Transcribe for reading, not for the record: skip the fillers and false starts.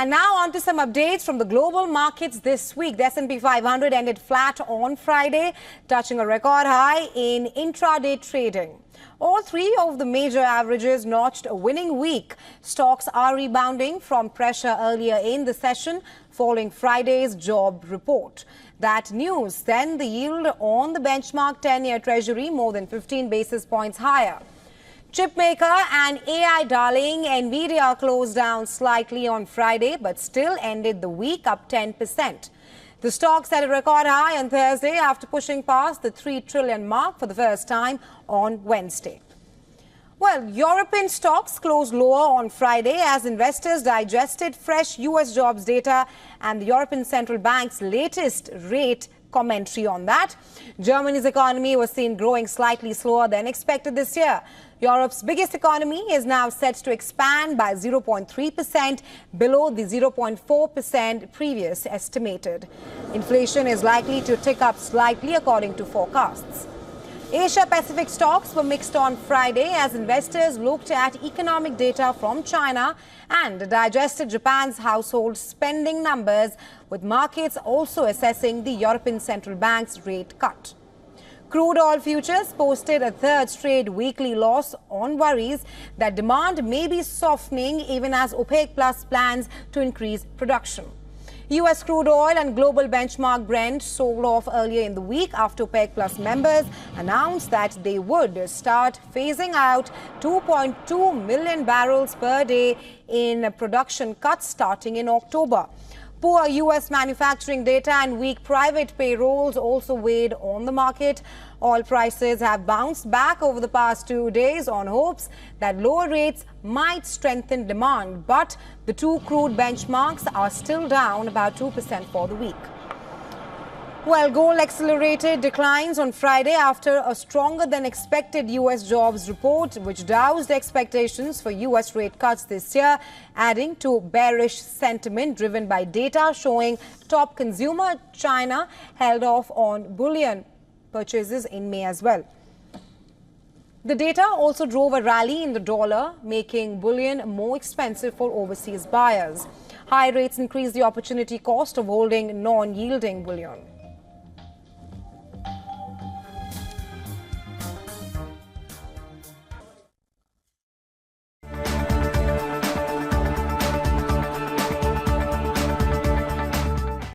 And now on to some updates from the global markets this week. The S&P 500 ended flat on Friday, touching a record high in intraday trading. All three of the major averages notched a winning week. Stocks are rebounding from pressure earlier in the session following Friday's job report. That news sent the yield on the benchmark 10-year Treasury more than 15 basis points higher. Chipmaker and AI darling Nvidia closed down slightly on Friday but still ended the week up 10%. The stock set a record high on Thursday after pushing past the 3 trillion mark for the first time on Wednesday. Well, European stocks closed lower on Friday as investors digested fresh US jobs data and the European Central Bank's latest rate commentary on that. Germany's economy was seen growing slightly slower than expected this year. Europe's biggest economy is now set to expand by 0.3%, below the 0.4% previous estimated. Inflation is likely to tick up slightly according to forecasts. Asia-Pacific stocks were mixed on Friday as investors looked at economic data from China and digested Japan's household spending numbers, with markets also assessing the European Central Bank's rate cut. Crude oil futures posted a third straight weekly loss on worries that demand may be softening even as OPEC Plus plans to increase production. U.S. crude oil and global benchmark Brent sold off earlier in the week after OPEC Plus members announced that they would start phasing out 2.2 million barrels per day in production cuts starting in October. Poor U.S. manufacturing data and weak private payrolls also weighed on the market. Oil prices have bounced back over the past 2 days on hopes that lower rates might strengthen demand, but the two crude benchmarks are still down about 2% for the week. Well, gold accelerated declines on Friday after a stronger than expected U.S. jobs report, which doused expectations for U.S. rate cuts this year, adding to bearish sentiment driven by data showing top consumer China held off on bullion purchases in May as well. The data also drove a rally in the dollar, making bullion more expensive for overseas buyers. High rates increase the opportunity cost of holding non-yielding bullion.